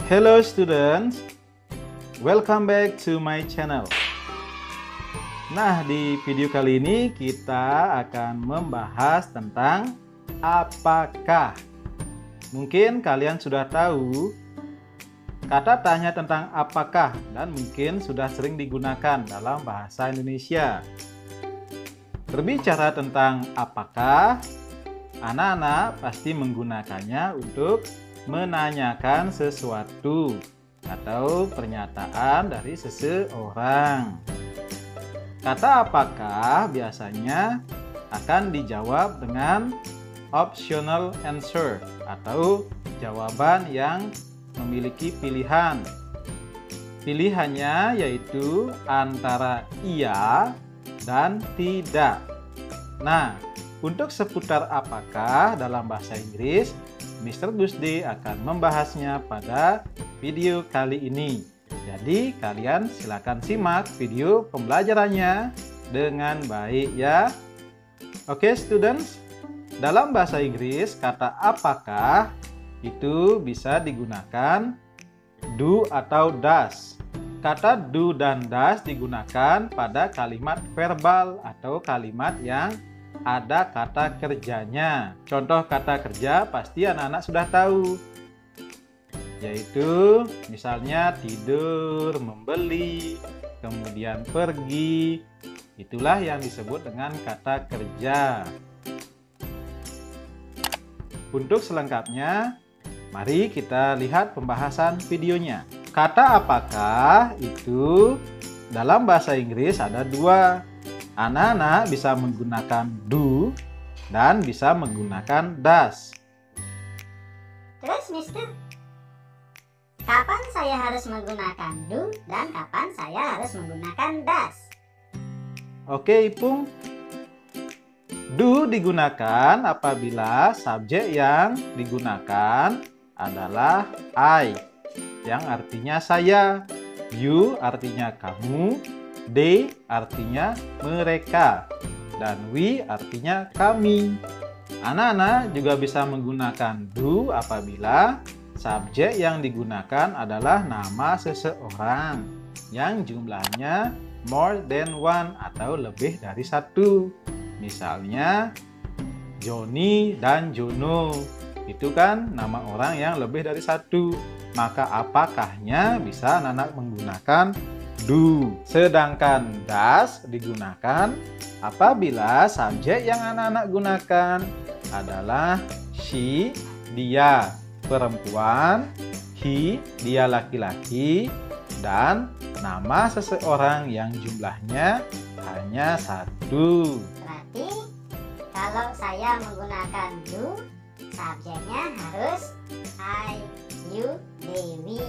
Hello students, welcome back to my channel. Nah, di video kali ini kita akan membahas tentang apakah. Mungkin kalian sudah tahu kata tanya tentang apakah dan mungkin sudah sering digunakan dalam bahasa Indonesia. Berbicara tentang apakah, anak-anak pasti menggunakannya untuk menanyakan sesuatu atau pernyataan dari seseorang. Kata apakah biasanya akan dijawab dengan optional answer atau jawaban yang memiliki pilihan. Pilihannya yaitu antara iya dan tidak. Nah, untuk seputar apakah dalam bahasa Inggris, Mr. Gusde akan membahasnya pada video kali ini. Jadi kalian silakan simak video pembelajarannya dengan baik ya. Oke students, dalam bahasa Inggris kata apakah itu bisa digunakan do atau does. Kata do dan does digunakan pada kalimat verbal atau kalimat yang ada kata kerjanya. Contoh kata kerja pasti anak-anak sudah tahu, yaitu misalnya tidur, membeli, kemudian pergi. Itulah yang disebut dengan kata kerja. Untuk selengkapnya, mari kita lihat pembahasan videonya. Kata apakah itu dalam bahasa Inggris ada dua. Anak-anak bisa menggunakan do dan bisa menggunakan does. Terus Mister, kapan saya harus menggunakan do dan kapan saya harus menggunakan does? Oke Ipung, do digunakan apabila subjek yang digunakan adalah I, yang artinya saya, you artinya kamu, they artinya mereka, dan we artinya kami. Anak-anak juga bisa menggunakan do apabila subjek yang digunakan adalah nama seseorang yang jumlahnya more than one atau lebih dari satu. Misalnya Joni dan Jono, itu kan nama orang yang lebih dari satu. Maka apakahnya bisa anak-anak menggunakan do. Sedangkan does digunakan apabila subjek yang anak-anak gunakan adalah she, dia perempuan, he, dia laki-laki, dan nama seseorang yang jumlahnya hanya satu. Berarti kalau saya menggunakan do, subjeknya harus I, you, they, we,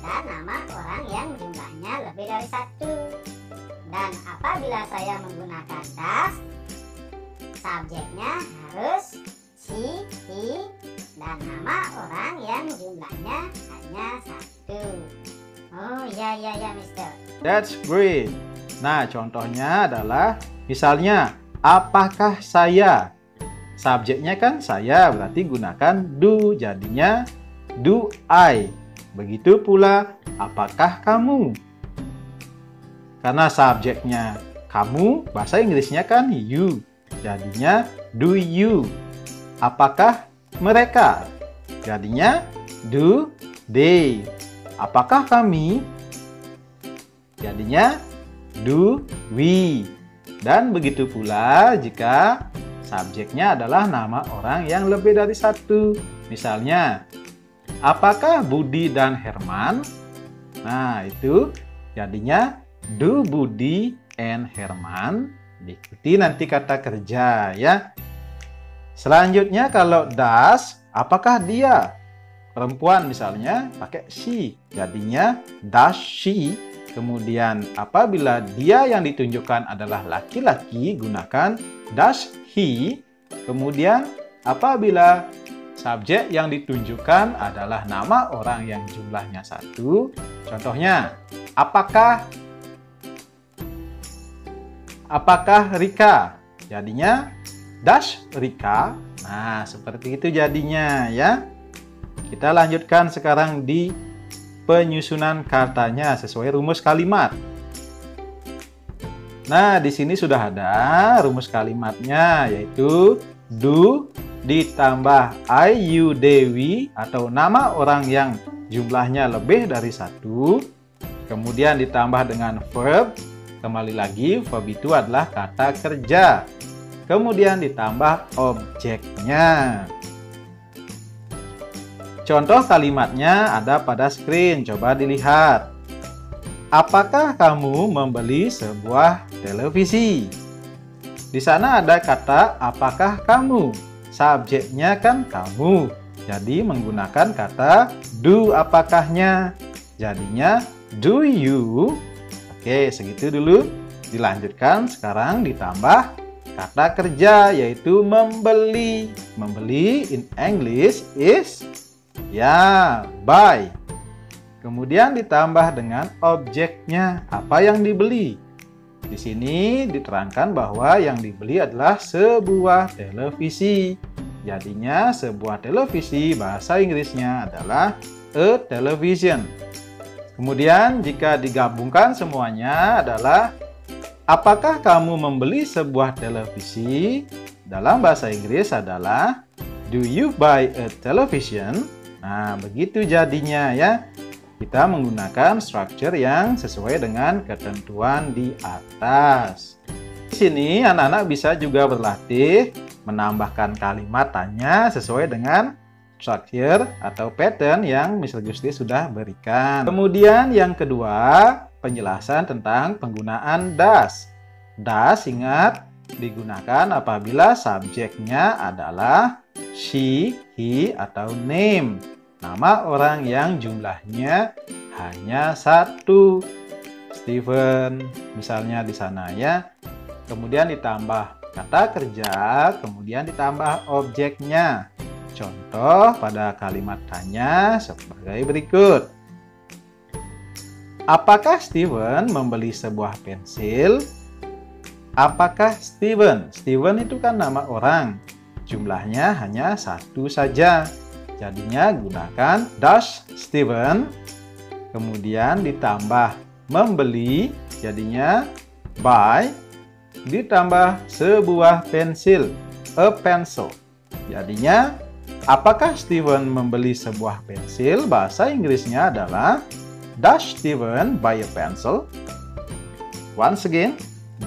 dan nama orang yang jumlahnya lebih dari satu. Dan apabila saya menggunakan does, subjeknya harus she, he, dan nama orang yang jumlahnya hanya satu. Oh ya Mister. That's great. Nah, contohnya adalah misalnya apakah saya? Subjeknya kan saya, berarti gunakan do, jadinya do I. Begitu pula apakah kamu? Karena subjeknya kamu, bahasa Inggrisnya kan you, jadinya do you. Apakah mereka? Jadinya do they. Apakah kami? Jadinya do we. Dan begitu pula jika subjeknya adalah nama orang yang lebih dari satu. Misalnya, apakah Budi dan Herman? Nah, itu jadinya do Budi and Herman. Diikuti nanti kata kerja ya. Selanjutnya kalau does, apakah dia? Perempuan misalnya pakai she. Jadinya does she. Kemudian apabila dia yang ditunjukkan adalah laki-laki, gunakan does he. Kemudian apabila subjek yang ditunjukkan adalah nama orang yang jumlahnya satu, contohnya apakah Rika? Jadinya does Rika. Nah, seperti itu jadinya ya. Kita lanjutkan sekarang di penyusunan katanya sesuai rumus kalimat. Nah, di sini sudah ada rumus kalimatnya, yaitu do ditambah I, you, Dewi atau nama orang yang jumlahnya lebih dari satu, kemudian ditambah dengan verb. Kembali lagi, verb itu adalah kata kerja. Kemudian ditambah objeknya. Contoh kalimatnya ada pada screen, coba dilihat. Apakah kamu membeli sebuah televisi? Di sana ada kata apakah kamu. Subjeknya kan kamu. Jadi menggunakan kata do apakahnya. Jadinya do you. Oke, segitu dulu. Dilanjutkan sekarang ditambah kata kerja yaitu membeli. Membeli in English is buy. Kemudian ditambah dengan objeknya, apa yang dibeli. Di sini diterangkan bahwa yang dibeli adalah sebuah televisi. Jadinya sebuah televisi bahasa Inggrisnya adalah a television. Kemudian jika digabungkan semuanya adalah apakah kamu membeli sebuah televisi? Dalam bahasa Inggris adalah do you buy a television? Nah, begitu jadinya ya. Kita menggunakan structure yang sesuai dengan ketentuan di atas. Di sini anak-anak bisa juga berlatih menambahkan kalimat tanya sesuai dengan structure atau pattern yang Mr. Gusti sudah berikan. Kemudian yang kedua, penjelasan tentang penggunaan does. Does ingat digunakan apabila subjeknya adalah she, he, atau name. Nama orang yang jumlahnya hanya satu. Steven, misalnya di sana ya. Kemudian ditambah kata kerja, kemudian ditambah objeknya. Contoh pada kalimat tanya sebagai berikut. Apakah Steven membeli sebuah pensil? Apakah Steven? Steven itu kan nama orang. Jumlahnya hanya satu saja. Jadinya gunakan does Steven, kemudian ditambah membeli, jadinya buy, ditambah sebuah pensil, a pencil. Jadinya, apakah Steven membeli sebuah pensil? Bahasa Inggrisnya adalah does Steven buy a pencil? Once again,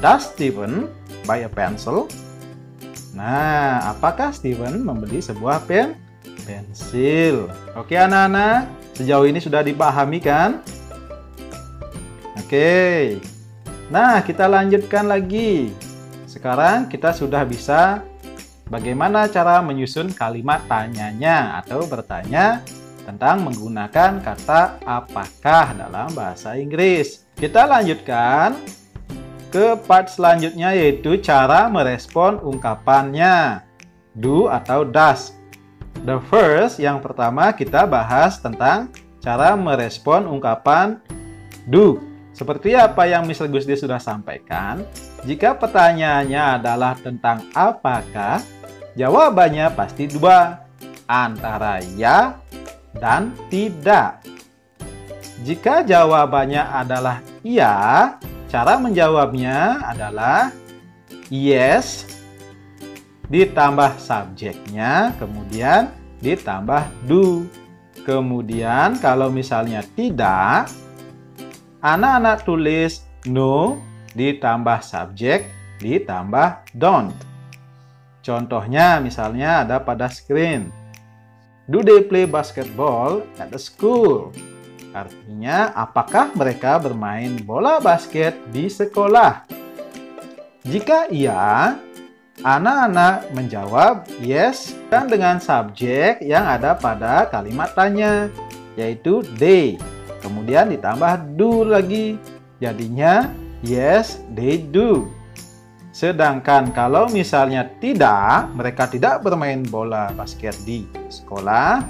does Steven buy a pencil? Nah, apakah Steven membeli sebuah pensil? Oke anak-anak, sejauh ini sudah dipahami kan? Oke. Nah, kita lanjutkan lagi. Sekarang kita sudah bisa bagaimana cara menyusun kalimat tanyanya atau bertanya tentang menggunakan kata apakah dalam bahasa Inggris. Kita lanjutkan ke part selanjutnya yaitu cara merespon ungkapannya do atau does. The first, yang pertama kita bahas tentang cara merespon ungkapan do. Seperti apa yang Mr. Gusti sudah sampaikan, jika pertanyaannya adalah tentang apakah, jawabannya pasti dua, antara ya dan tidak. Jika jawabannya adalah iya, cara menjawabnya adalah yes, ditambah subjeknya, kemudian ditambah do. Kemudian kalau misalnya tidak, anak-anak tulis no, ditambah subjek, ditambah don't. Contohnya misalnya ada pada screen. Do they play basketball at the school? Artinya, apakah mereka bermain bola basket di sekolah? Jika iya, anak-anak menjawab yes dan dengan subjek yang ada pada kalimat tanya, yaitu they. Kemudian ditambah do lagi, jadinya yes, they do. Sedangkan kalau misalnya tidak, mereka tidak bermain bola basket di sekolah,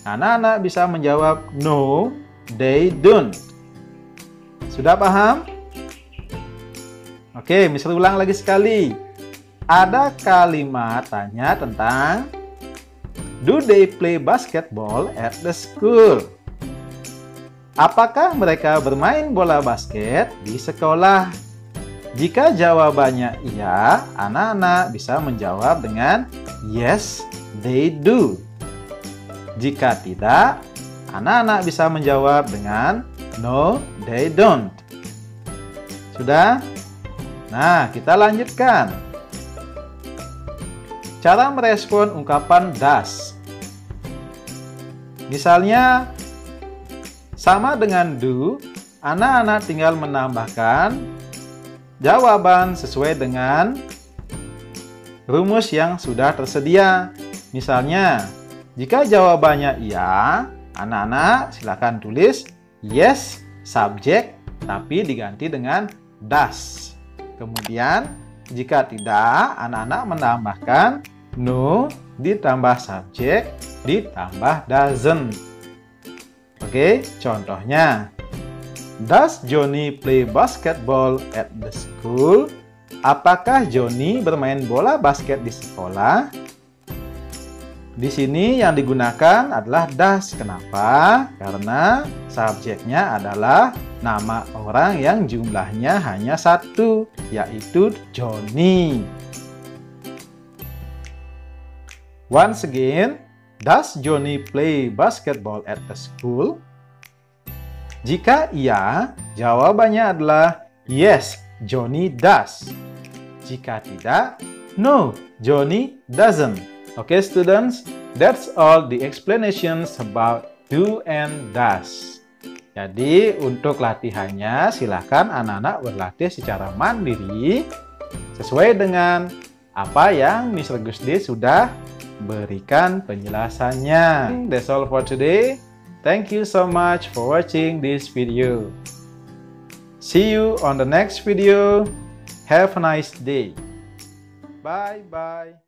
anak-anak bisa menjawab no, they don't. Sudah paham? Oke, misalnya ulang lagi sekali. Ada kalimat tanya tentang do they play basketball at the school? Apakah mereka bermain bola basket di sekolah? Jika jawabannya iya, anak-anak bisa menjawab dengan yes, they do. Jika tidak, anak-anak bisa menjawab dengan no, they don't. Sudah? Nah, kita lanjutkan. Cara merespon ungkapan does. Misalnya, sama dengan do, anak-anak tinggal menambahkan jawaban sesuai dengan rumus yang sudah tersedia. Misalnya, jika jawabannya iya, anak-anak silakan tulis yes, subjek, tapi diganti dengan does. Kemudian, jika tidak, anak-anak menambahkan no, ditambah subjek, ditambah doesn't. Oke, contohnya. Does Johnny play basketball at the school? Apakah Johnny bermain bola basket di sekolah? Di sini yang digunakan adalah does. Kenapa? Karena subjeknya adalah nama orang yang jumlahnya hanya satu, yaitu Johnny. Once again, does Johnny play basketball at the school? Jika iya, jawabannya adalah yes, Johnny does. Jika tidak, no, Johnny doesn't. Okay, students, that's all the explanations about do and does. Jadi, untuk latihannya, silakan anak-anak berlatih secara mandiri sesuai dengan apa yang Mr. Gusdi sudah berikan penjelasannya. That's all for today. Thank you so much for watching this video. See you on the next video. Have a nice day. Bye bye.